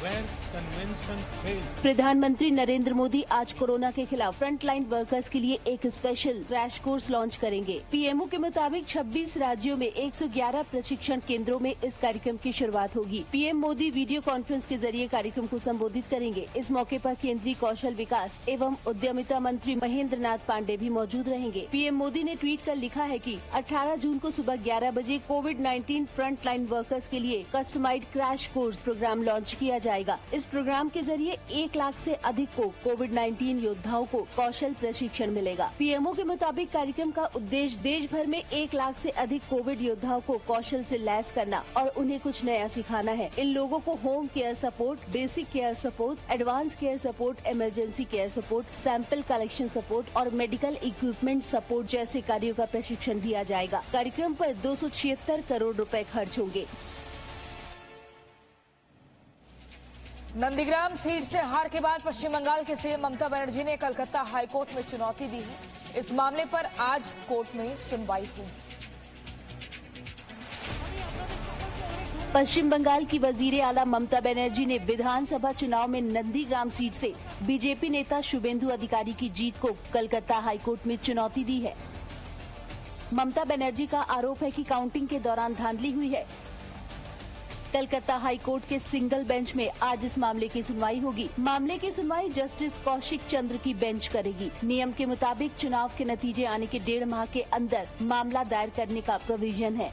where convention failed. प्रधानमंत्री नरेंद्र मोदी आज corona के खिलाफ फ्रंटलाइन वर्कर्स के लिए एक स्पेशल क्रैश कोर्स लॉन्च करेंगे। पीएमओ के मुताबिक 26 राज्यों में 111 प्रशिक्षण केंद्रों में इस कार्यक्रम की शुरुआत होगी। पीएम मोदी वीडियो कॉन्फ्रेंस के जरिए कार्यक्रम को संबोधित करेंगे। इस मौके पर केंद्रीय कौशल विकास एवं उद्यमिता मंत्री महेंद्र नाथ पांडे भी मौजूद रहेंगे। पीएम मोदी ने ट्वीट कर लिखा है कि 18 जून को सुबह 11 बजे कोविड-19 फ्रंटलाइन वर्कर्स के लिए customised crash course programme launch किया जाएगा। इस प्रोग्राम के जरिए 1 लाख से अधिक को कोविड-19 योद्धाओं को कौशल प्रशिक्षण मिलेगा। पीएमओ के मुताबिक कार्यक्रम का उद्देश्य देश भर में 1 लाख से अधिक कोविड योद्धाओं को कौशल से लैस करना और उन्हें कुछ नया सिखाना है। इन लोगों को home care support, basic care support, advance care support, emergency care support, sample collection support और मेडिकल इक्विपमेंट सपोर्ट जैसे कार्यों का प्रशिक्षण दिया जाएगा। कार्यक्रम पर 276 करोड़ रुपए खर्च होंगे। नंदीग्राम सीट से हार के बाद पश्चिम बंगाल के सीएम ममता बनर्जी ने कलकत्ता हाईकोर्ट में चुनौती दी है। इस मामले पर आज कोर्ट में सुनवाई हुई। पश्चिम बंगाल की वजीर आला ममता बनर्जी ने विधानसभा चुनाव में नंदीग्राम सीट से बीजेपी नेता शुभेंदु अधिकारी की जीत को कलकत्ता हाईकोर्ट में चुनौती दी है। ममता बनर्जी का आरोप है कि काउंटिंग के दौरान धांधली हुई है। कलकत्ता हाईकोर्ट के सिंगल बेंच में आज इस मामले की सुनवाई होगी। मामले की सुनवाई जस्टिस कौशिक चंद्र की बेंच करेगी। नियम के मुताबिक चुनाव के नतीजे आने के 1.5 माह के अंदर मामला दायर करने का प्रोविजन है।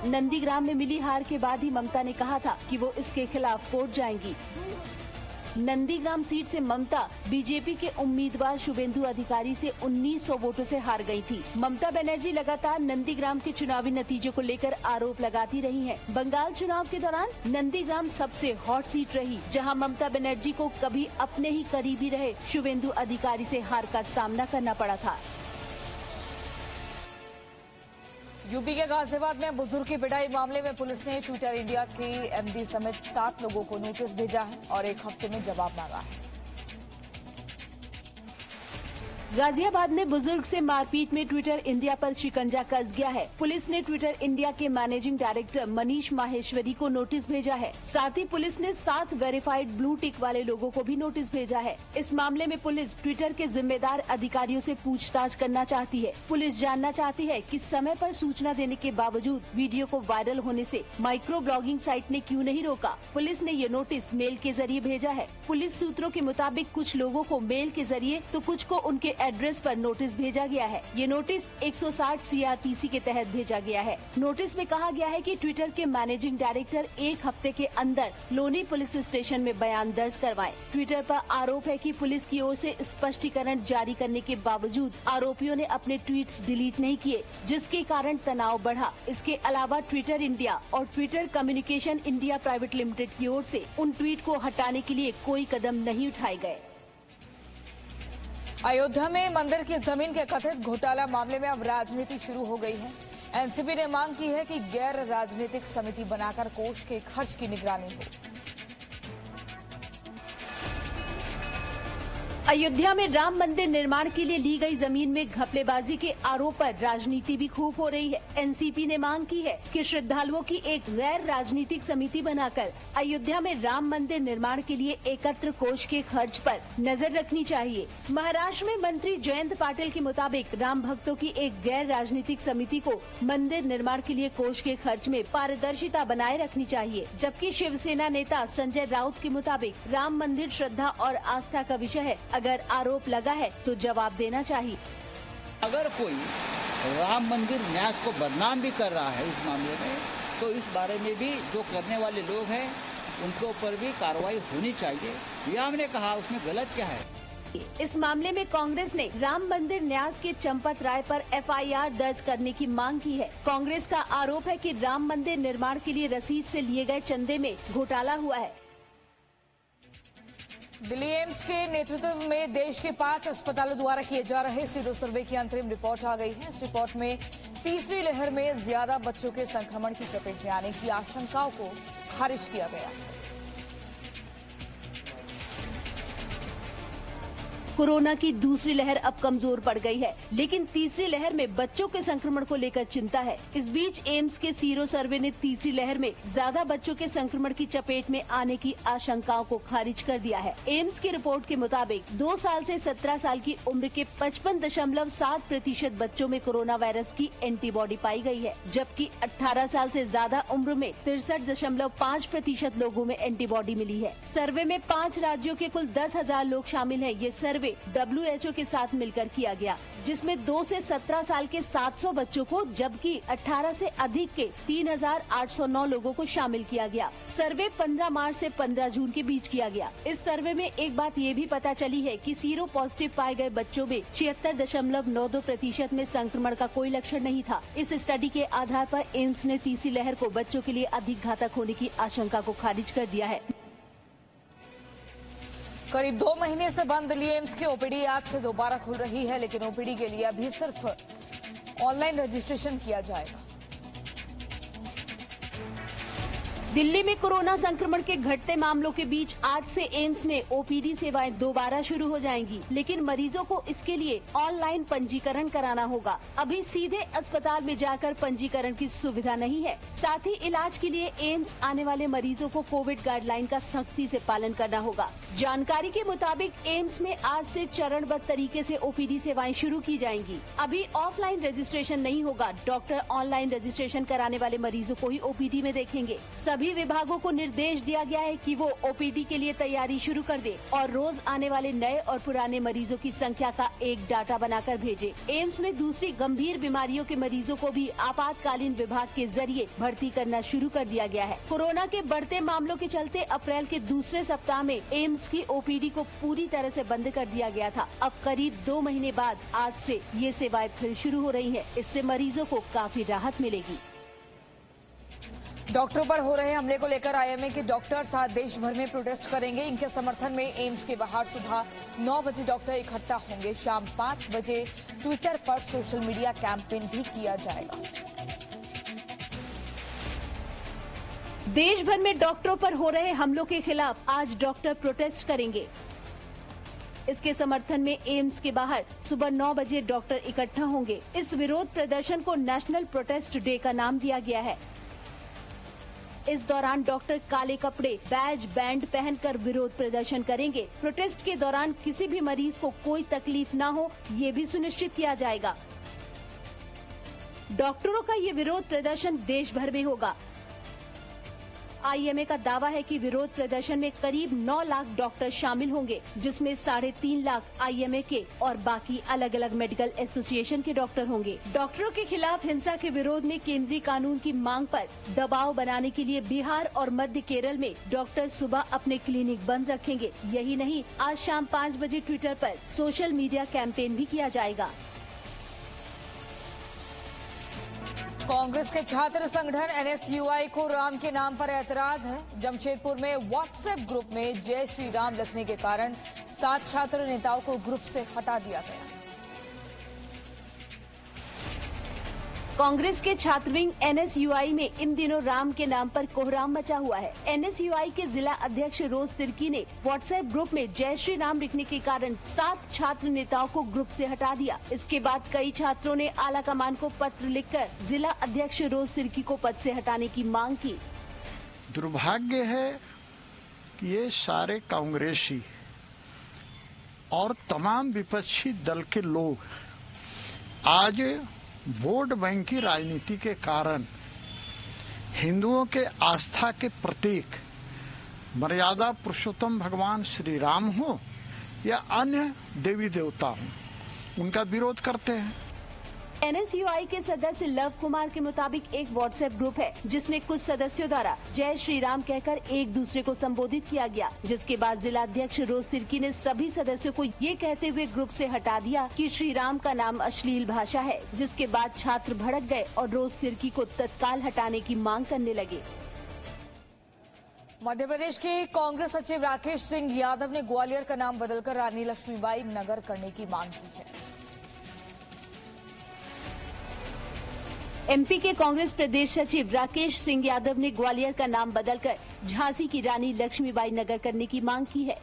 नंदीग्राम में मिली हार के बाद ही ममता ने कहा था कि वो इसके खिलाफ कोर्ट जाएंगी। नंदीग्राम सीट से ममता बीजेपी के उम्मीदवार शुभेंदु अधिकारी से 1900 वोटों से हार गई थी। ममता बनर्जी लगातार नंदीग्राम के चुनावी नतीजों को लेकर आरोप लगाती रही हैं। बंगाल चुनाव के दौरान नंदीग्राम सबसे हॉट सीट रही, जहां ममता बनर्जी को कभी अपने ही करीबी रहे शुभेंदु अधिकारी से हार का सामना करना पड़ा था। यूपी के गाजियाबाद में बुजुर्ग की पिटाई मामले में पुलिस ने ट्विटर इंडिया के एमडी समेत 7 लोगों को नोटिस भेजा है और 1 हफ्ते में जवाब मांगा है। गाजियाबाद में बुजुर्ग से मारपीट में ट्विटर इंडिया पर शिकंजा कस गया है। पुलिस ने ट्विटर इंडिया के मैनेजिंग डायरेक्टर मनीष माहेश्वरी को नोटिस भेजा है। साथ ही पुलिस ने 7 वेरीफाइड ब्लू टिक वाले लोगों को भी नोटिस भेजा है। इस मामले में पुलिस ट्विटर के जिम्मेदार अधिकारियों से पूछताछ करना चाहती है। पुलिस जानना चाहती है कि समय पर सूचना देने के बावजूद वीडियो को वायरल होने से माइक्रो ब्लॉगिंग साइट ने क्यों नहीं रोका। पुलिस ने ये नोटिस मेल के जरिए भेजा है। पुलिस सूत्रों के मुताबिक कुछ लोगों को मेल के जरिए तो कुछ को उनके एड्रेस पर नोटिस भेजा गया है। ये नोटिस 160 सीआरपीसी के तहत भेजा गया है। नोटिस में कहा गया है कि ट्विटर के मैनेजिंग डायरेक्टर 1 हफ्ते के अंदर लोनी पुलिस स्टेशन में बयान दर्ज करवाएं। ट्विटर पर आरोप है कि पुलिस की ओर से स्पष्टीकरण जारी करने के बावजूद आरोपियों ने अपने ट्वीट्स डिलीट नहीं किए, जिसके कारण तनाव बढ़ा। इसके अलावा ट्विटर इंडिया और Twitter communication India private limited की ओर से उन ट्वीट को हटाने के लिए कोई कदम नहीं उठाए गए। अयोध्या में मंदिर की जमीन के कथित घोटाला मामले में अब राजनीति शुरू हो गई है। एनसीपी ने मांग की है कि गैर राजनीतिक समिति बनाकर कोष के खर्च की निगरानी हो। अयोध्या में राम मंदिर निर्माण के लिए ली गई जमीन में घपलेबाजी के आरोप पर राजनीति भी खूब हो रही है। एनसीपी ने मांग की है कि श्रद्धालुओं की एक गैर राजनीतिक समिति बनाकर अयोध्या में राम मंदिर निर्माण के लिए एकत्र कोष के खर्च पर नजर रखनी चाहिए। महाराष्ट्र में मंत्री जयंत पाटिल के मुताबिक राम भक्तों की एक गैर राजनीतिक समिति को मंदिर निर्माण के लिए कोष के खर्च में पारदर्शिता बनाए रखनी चाहिए। जबकि शिवसेना नेता संजय राउत के मुताबिक राम मंदिर श्रद्धा और आस्था का विषय है। अगर आरोप लगा है तो जवाब देना चाहिए। अगर कोई राम मंदिर न्यास को बदनाम भी कर रहा है इस मामले में, तो इस बारे में भी जो करने वाले लोग हैं उनके ऊपर भी कार्रवाई होनी चाहिए। यह हमने कहा, उसमें गलत क्या है। इस मामले में कांग्रेस ने राम मंदिर न्यास के चंपत राय पर एफआईआर दर्ज करने की मांग की है। कांग्रेस का आरोप है कि राम मंदिर निर्माण के लिए रसीद से लिए गए चंदे में घोटाला हुआ है। दिल्ली एम्स के नेतृत्व में देश के 5 अस्पतालों द्वारा किए जा रहे सीरो सर्वे की अंतरिम रिपोर्ट आ गई है। इस रिपोर्ट में तीसरी लहर में ज्यादा बच्चों के संक्रमण की चपेट में आने की आशंकाओं को खारिज किया गया। कोरोना की दूसरी लहर अब कमजोर पड़ गई है, लेकिन तीसरी लहर में बच्चों के संक्रमण को लेकर चिंता है। इस बीच एम्स के सीरो सर्वे ने तीसरी लहर में ज्यादा बच्चों के संक्रमण की चपेट में आने की आशंकाओं को खारिज कर दिया है। एम्स की रिपोर्ट के मुताबिक 2 साल से 17 साल की उम्र के 55.7% बच्चों में कोरोना वायरस की एंटीबॉडी पाई गई है, जबकि 18 साल से ज्यादा उम्र में 63.5% लोगों में एंटीबॉडी मिली है। सर्वे में 5 राज्यों के कुल 10,000 लोग शामिल हैं। ये सर्वे WHO के साथ मिलकर किया गया, जिसमें 2 से 17 साल के 700 बच्चों को, जबकि 18 से अधिक के 3,809 लोगों को शामिल किया गया। सर्वे 15 मार्च से 15 जून के बीच किया गया। इस सर्वे में एक बात ये भी पता चली है कि सीरो पॉजिटिव पाए गए बच्चों में 76.92% में संक्रमण का कोई लक्षण नहीं था। इस स्टडी के आधार पर एम्स ने तीसरी लहर को बच्चों के लिए अधिक घातक होने की आशंका को खारिज कर दिया है। करीब 2 महीने से बंद दिल्ली एम्स की ओपीडी आज से दोबारा खुल रही है, लेकिन ओपीडी के लिए अभी सिर्फ ऑनलाइन रजिस्ट्रेशन किया जाएगा। दिल्ली में कोरोना संक्रमण के घटते मामलों के बीच आज से एम्स में ओपीडी सेवाएं दोबारा शुरू हो जाएंगी, लेकिन मरीजों को इसके लिए ऑनलाइन पंजीकरण कराना होगा। अभी सीधे अस्पताल में जाकर पंजीकरण की सुविधा नहीं है। साथ ही इलाज के लिए एम्स आने वाले मरीजों को कोविड गाइडलाइन का सख्ती से पालन करना होगा। जानकारी के मुताबिक एम्स में आज से चरणबद्ध तरीके से ओपीडी सेवाएं शुरू की जाएंगी। अभी ऑफलाइन रजिस्ट्रेशन नहीं होगा। डॉक्टर ऑनलाइन रजिस्ट्रेशन कराने वाले मरीजों को ही ओपीडी में देखेंगे। सभी विभागों को निर्देश दिया गया है कि वो ओपीडी के लिए तैयारी शुरू कर दे और रोज आने वाले नए और पुराने मरीजों की संख्या का एक डाटा बनाकर भेजे। एम्स में दूसरी गंभीर बीमारियों के मरीजों को भी आपातकालीन विभाग के जरिए भर्ती करना शुरू कर दिया गया है। कोरोना के बढ़ते मामलों के चलते अप्रैल के दूसरे सप्ताह में एम्स की ओपीडी को पूरी तरह से बंद कर दिया गया था। अब करीब 2 महीने बाद आज से ये सेवाएं फिर शुरू हो रही है। इससे मरीजों को काफी राहत मिलेगी। डॉक्टरों पर हो रहे हमले को लेकर आईएमए के डॉक्टर्स आज देश भर में प्रोटेस्ट करेंगे। इनके समर्थन में एम्स के बाहर सुबह 9 बजे डॉक्टर इकट्ठा होंगे। शाम 5 बजे ट्विटर पर सोशल मीडिया कैंपेन भी किया जाएगा। देश भर में डॉक्टरों पर हो रहे हमलों के खिलाफ आज डॉक्टर प्रोटेस्ट करेंगे। इसके समर्थन में एम्स के बाहर सुबह 9 बजे डॉक्टर इकट्ठा होंगे। इस विरोध प्रदर्शन को नेशनल प्रोटेस्ट डे का नाम दिया गया है। इस दौरान डॉक्टर काले कपड़े, बैज, बैंड पहनकर विरोध प्रदर्शन करेंगे। प्रोटेस्ट के दौरान किसी भी मरीज को कोई तकलीफ न हो, ये भी सुनिश्चित किया जाएगा। डॉक्टरों का ये विरोध प्रदर्शन देश भर में होगा। आईएमए का दावा है कि विरोध प्रदर्शन में करीब 9 लाख डॉक्टर शामिल होंगे, जिसमें 3.5 लाख आईएमए के और बाकी अलग अलग मेडिकल एसोसिएशन के डॉक्टर होंगे। डॉक्टरों के खिलाफ हिंसा के विरोध में केंद्रीय कानून की मांग पर दबाव बनाने के लिए बिहार और मध्य केरल में डॉक्टर सुबह अपने क्लिनिक बंद रखेंगे। यही नहीं, आज शाम 5 बजे ट्विटर पर सोशल मीडिया कैंपेन भी किया जाएगा। कांग्रेस के छात्र संगठन NSUI को राम के नाम पर ऐतराज है। जमशेदपुर में व्हाट्सएप ग्रुप में जय श्री राम लिखने के कारण 7 छात्र नेताओं को ग्रुप से हटा दिया गया। कांग्रेस के छात्र विंग NSUI में इन दिनों राम के नाम पर कोहराम मचा हुआ है। NSUI के जिला अध्यक्ष रोज तिर्की ने व्हाट्सएप ग्रुप में जय श्री राम लिखने के कारण 7 छात्र नेताओं को ग्रुप से हटा दिया। इसके बाद कई छात्रों ने आला कमान को पत्र लिखकर जिला अध्यक्ष रोज तिर्की को पद से हटाने की मांग की। दुर्भाग्य है कि ये सारे कांग्रेसी और तमाम विपक्षी दल के लोग आज वोट बैंक की राजनीति के कारण हिंदुओं के आस्था के प्रतीक मर्यादा पुरुषोत्तम भगवान श्री राम हो या अन्य देवी देवता हो, उनका विरोध करते हैं। NSUI के सदस्य लव कुमार के मुताबिक एक व्हाट्सएप ग्रुप है जिसमें कुछ सदस्यों द्वारा जय श्री राम कहकर एक दूसरे को संबोधित किया गया, जिसके बाद जिला अध्यक्ष रोज तिर्की ने सभी सदस्यों को ये कहते हुए ग्रुप से हटा दिया कि श्री राम का नाम अश्लील भाषा है, जिसके बाद छात्र भड़क गए और रोज तिर्की को तत्काल हटाने की मांग करने लगे। मध्य प्रदेश के कांग्रेस सचिव राकेश सिंह यादव ने ग्वालियर का नाम बदलकर रानी लक्ष्मीबाई नगर करने की मांग की है। MP के कांग्रेस प्रदेश सचिव राकेश सिंह यादव ने ग्वालियर का नाम बदलकर झांसी की रानी लक्ष्मीबाई नगर करने की मांग की है।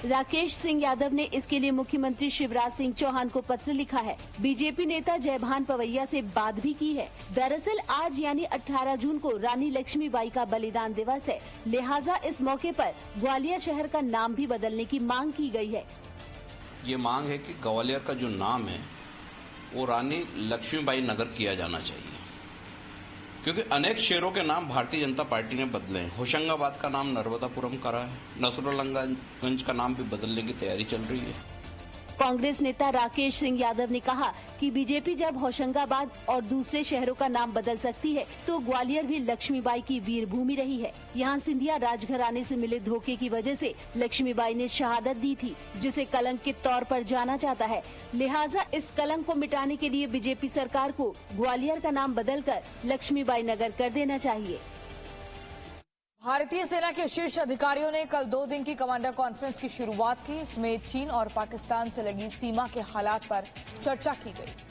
राकेश सिंह यादव ने इसके लिए मुख्यमंत्री शिवराज सिंह चौहान को पत्र लिखा है। बीजेपी नेता जयभान पवैया से बात भी की है। दरअसल आज यानी 18 जून को रानी लक्ष्मीबाई का बलिदान दिवस है, लिहाजा इस मौके पर ग्वालियर शहर का नाम भी बदलने की मांग की गई है। ये मांग है कि ग्वालियर का जो नाम है वो रानी लक्ष्मीबाई नगर किया जाना चाहिए, क्योंकि अनेक शहरों के नाम भारतीय जनता पार्टी ने बदले हैं। होशंगाबाद का नाम नर्मदापुरम करा है, नसरुल्लागंज का नाम भी बदलने की तैयारी चल रही है। कांग्रेस नेता राकेश सिंह यादव ने कहा कि बीजेपी जब होशंगाबाद और दूसरे शहरों का नाम बदल सकती है तो ग्वालियर भी लक्ष्मीबाई की वीर भूमि रही है। यहाँ सिंधिया राजघराने से मिले धोखे की वजह से लक्ष्मीबाई ने शहादत दी थी, जिसे कलंक के तौर पर जाना जाता है। लिहाजा इस कलंक को मिटाने के लिए बीजेपी सरकार को ग्वालियर का नाम बदलकर लक्ष्मीबाई नगर कर देना चाहिए। भारतीय सेना के शीर्ष अधिकारियों ने कल 2 दिन की कमांडर कॉन्फ्रेंस की शुरुआत की। इसमें चीन और पाकिस्तान से लगी सीमा के हालात पर चर्चा की गई।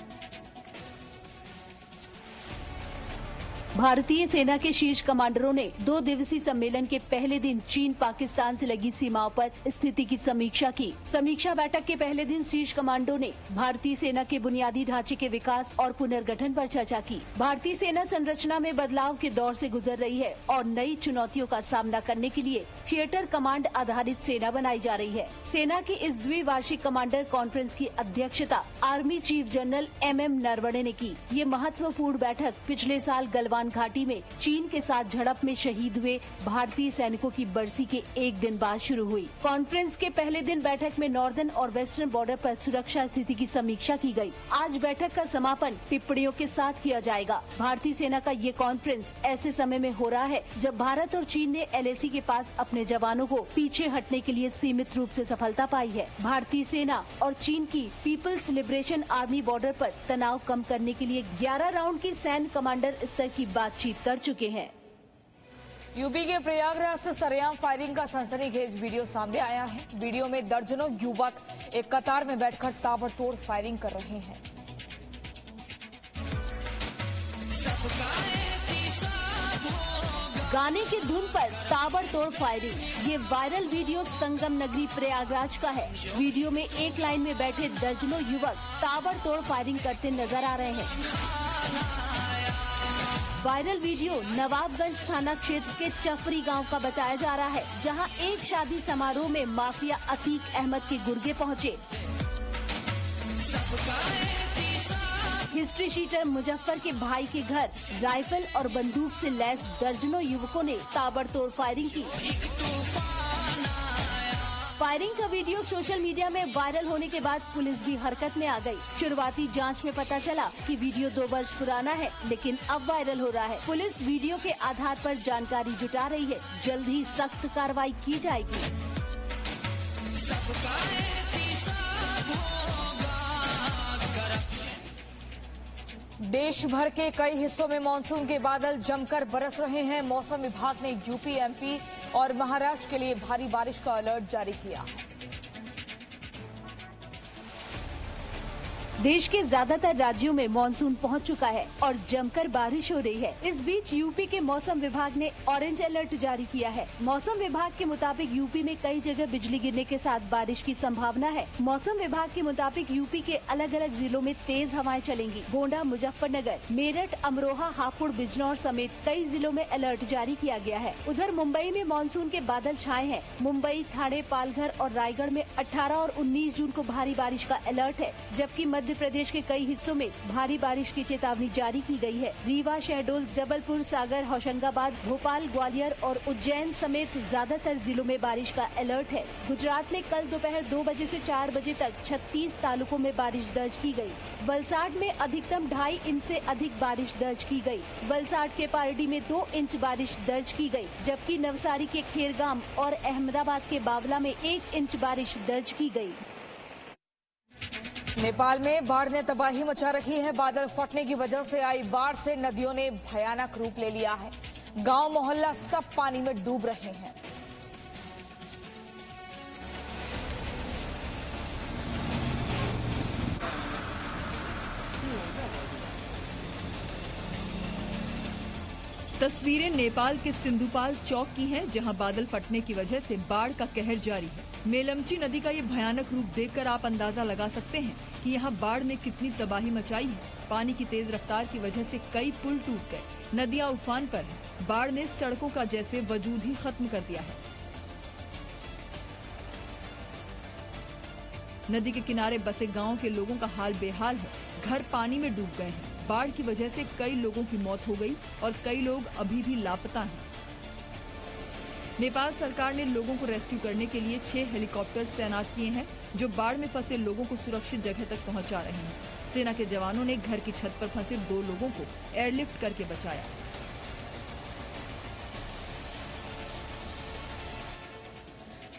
भारतीय सेना के शीर्ष कमांडरों ने 2 दिवसीय सम्मेलन के पहले दिन चीन पाकिस्तान से लगी सीमाओं पर स्थिति की समीक्षा की। समीक्षा बैठक के पहले दिन शीर्ष कमांडरों ने भारतीय सेना के बुनियादी ढांचे के विकास और पुनर्गठन पर चर्चा की। भारतीय सेना संरचना में बदलाव के दौर से गुजर रही है और नई चुनौतियों का सामना करने के लिए थिएटर कमांड आधारित सेना बनाई जा रही है। सेना की इस द्विवार्षिक कमांडर कॉन्फ्रेंस की अध्यक्षता army chief general MM Naravane ने की। ये महत्वपूर्ण बैठक पिछले साल गलवान घाटी में चीन के साथ झड़प में शहीद हुए भारतीय सैनिकों की बरसी के एक दिन बाद शुरू हुई। कॉन्फ्रेंस के पहले दिन बैठक में नॉर्दर्न और वेस्टर्न बॉर्डर पर सुरक्षा स्थिति की समीक्षा की गई। आज बैठक का समापन टिप्पणियों के साथ किया जाएगा। भारतीय सेना का ये कॉन्फ्रेंस ऐसे समय में हो रहा है जब भारत और चीन ने LAC के पास अपने जवानों को पीछे हटने के लिए सीमित रूप से सफलता पाई है। भारतीय सेना और चीन की पीपल्स लिबरेशन आर्मी बॉर्डर पर तनाव कम करने के लिए 11 राउंड की सैन्य कमांडर स्तर की बातचीत कर चुके हैं। यूपी के प्रयागराज से सरेआम फायरिंग का सनसनीखेज वीडियो सामने आया है। वीडियो में दर्जनों युवक एक कतार में बैठकर ताबड़तोड़ फायरिंग कर रहे हैं। गाने की धुन पर ताबड़तोड़ फायरिंग। ये वायरल वीडियो संगम नगरी प्रयागराज का है। वीडियो में एक लाइन में बैठे दर्जनों युवक ताबड़तोड़ फायरिंग करते नजर आ रहे हैं। वायरल वीडियो नवाबगंज थाना क्षेत्र के चफरी गांव का बताया जा रहा है, जहां एक शादी समारोह में माफिया अतीक अहमद के गुर्गे पहुंचे। हिस्ट्री शीटर मुजफ्फर के भाई के घर राइफल और बंदूक से लैस दर्जनों युवकों ने ताबड़तोड़ फायरिंग की। फायरिंग का वीडियो सोशल मीडिया में वायरल होने के बाद पुलिस भी हरकत में आ गई। शुरुआती जांच में पता चला कि वीडियो 2 वर्ष पुराना है, लेकिन अब वायरल हो रहा है। पुलिस वीडियो के आधार पर जानकारी जुटा रही है। जल्द ही सख्त कार्रवाई की जाएगी। देश भर के कई हिस्सों में मानसून के बादल जमकर बरस रहे हैं। मौसम विभाग ने यूपी, MP और महाराष्ट्र के लिए भारी बारिश का अलर्ट जारी किया। देश के ज्यादातर राज्यों में मानसून पहुंच चुका है और जमकर बारिश हो रही है। इस बीच यूपी के मौसम विभाग ने ऑरेंज अलर्ट जारी किया है। मौसम विभाग के मुताबिक यूपी में कई जगह बिजली गिरने के साथ बारिश की संभावना है। मौसम विभाग के मुताबिक यूपी के अलग अलग जिलों में तेज हवाएं चलेंगी। गोंडा, मुजफ्फरनगर, मेरठ, अमरोहा, हापुड़, बिजनौर समेत कई जिलों में अलर्ट जारी किया गया है। उधर मुंबई में मानसून के बादल छाए हैं। मुंबई, ठाणे, पालघर और रायगढ़ में 18 और 19 जून को भारी बारिश का अलर्ट है, जबकि मध्य प्रदेश के कई हिस्सों में भारी बारिश की चेतावनी जारी की गई है। रीवा, शहडोल, जबलपुर, सागर, होशंगाबाद, भोपाल, ग्वालियर और उज्जैन समेत ज्यादातर जिलों में बारिश का अलर्ट है। गुजरात में कल दोपहर 2 बजे से 4 बजे तक 36 तालुकों में बारिश दर्ज की गई। वलसाड में अधिकतम 2.5 इंच से अधिक बारिश दर्ज की गई। वलसाड के पारडी में 2 इंच बारिश दर्ज की गई, जबकि नवसारी के खेरगाम और अहमदाबाद के बावला में 1 इंच बारिश दर्ज की गई। नेपाल में बाढ़ ने तबाही मचा रखी है। बादल फटने की वजह से आई बाढ़ से नदियों ने भयानक रूप ले लिया है। गांव मोहल्ला सब पानी में डूब रहे हैं। तस्वीरें नेपाल के सिंधुपाल चौक की हैं, जहां बादल फटने की वजह से बाढ़ का कहर जारी है। मेलमची नदी का ये भयानक रूप देखकर आप अंदाजा लगा सकते हैं कि यहाँ बाढ़ ने कितनी तबाही मचाई है। पानी की तेज रफ्तार की वजह से कई पुल टूट गए, नदियाँ उफान पर हैं। बाढ़ ने सड़कों का जैसे वजूद ही खत्म कर दिया है। नदी के किनारे बसे गांव के लोगों का हाल बेहाल है, घर पानी में डूब गए हैं। बाढ़ की वजह से कई लोगों की मौत हो गई और कई लोग अभी भी लापता हैं। नेपाल सरकार ने लोगों को रेस्क्यू करने के लिए 6 हेलीकॉप्टर तैनात किए हैं, जो बाढ़ में फंसे लोगों को सुरक्षित जगह तक पहुंचा रहे हैं। सेना के जवानों ने घर की छत पर फंसे 2 लोगों को एयरलिफ्ट करके बचाया।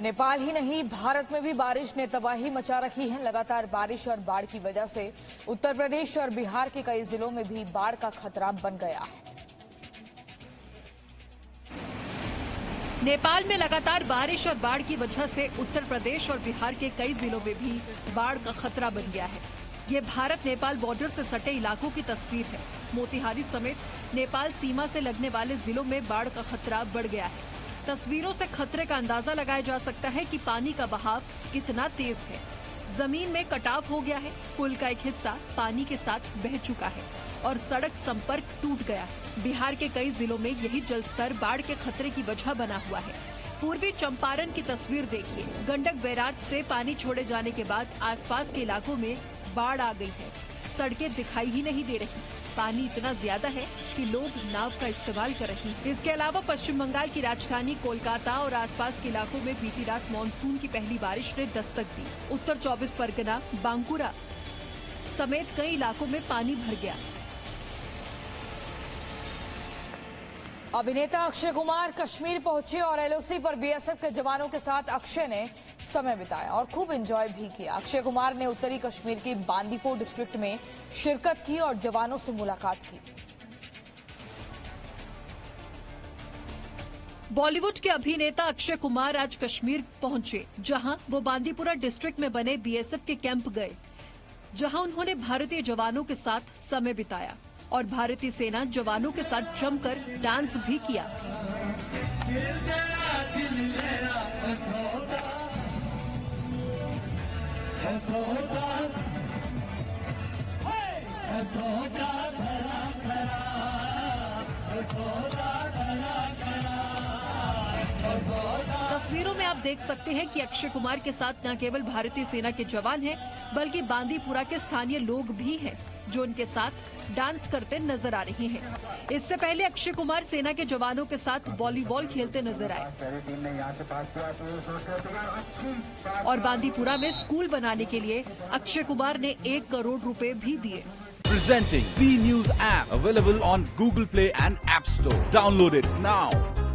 नेपाल ही नहीं, भारत में भी बारिश ने तबाही मचा रखी है। लगातार बारिश और बाढ़ की वजह से उत्तर प्रदेश और बिहार के कई जिलों में भी बाढ़ का खतरा बन गया है। नेपाल में लगातार बारिश और बाढ़ की वजह से उत्तर प्रदेश और बिहार के कई जिलों में भी बाढ़ का खतरा बन गया है। ये भारत नेपाल बॉर्डर से सटे इलाकों की तस्वीर है। मोतिहारी समेत नेपाल सीमा से लगने वाले जिलों में बाढ़ का खतरा बढ़ गया है। तस्वीरों से खतरे का अंदाजा लगाया जा सकता है कि पानी का बहाव कितना तेज है। जमीन में कटाव हो गया है, पुल का एक हिस्सा पानी के साथ बह चुका है और सड़क संपर्क टूट गया है। बिहार के कई जिलों में यही जलस्तर बाढ़ के खतरे की वजह बना हुआ है। पूर्वी चंपारण की तस्वीर देखिए। गंडक बैराज से पानी छोड़े जाने के बाद आसपास के इलाकों में बाढ़ आ गई है। सड़कें दिखाई ही नहीं दे रही। पानी इतना ज्यादा है कि लोग नाव का इस्तेमाल कर रहे हैं। इसके अलावा पश्चिम बंगाल की राजधानी कोलकाता और आसपास के इलाकों में बीती रात मानसून की पहली बारिश ने दस्तक दी। उत्तर 24 परगना, बांकुरा समेत कई इलाकों में पानी भर गया। अभिनेता अक्षय कुमार कश्मीर पहुंचे और एलओसी पर बीएसएफ के जवानों के साथ अक्षय ने समय बिताया और खूब एंजॉय भी किया। अक्षय कुमार ने उत्तरी कश्मीर की बांदीपुर डिस्ट्रिक्ट में शिरकत की और जवानों से मुलाकात की। बॉलीवुड के अभिनेता अक्षय कुमार आज कश्मीर पहुंचे, जहां वो बांदीपुरा डिस्ट्रिक्ट में बने बीएसएफ के कैंप गए, जहां उन्होंने भारतीय जवानों के साथ समय बिताया और भारतीय सेना जवानों के साथ जमकर डांस भी किया। तस्वीरों में आप देख सकते हैं कि अक्षय कुमार के साथ न केवल भारतीय सेना के जवान हैं, बल्कि बांदीपुरा के स्थानीय लोग भी हैं, जो उनके साथ डांस करते नजर आ रहे हैं। इससे पहले अक्षय कुमार सेना के जवानों के साथ वॉलीबॉल खेलते नजर आए और बांदीपुरा में स्कूल बनाने के लिए अक्षय कुमार ने 1 करोड़ रुपए भी दिए। Presenting B News app, available on Google Play and App Store. Download it now.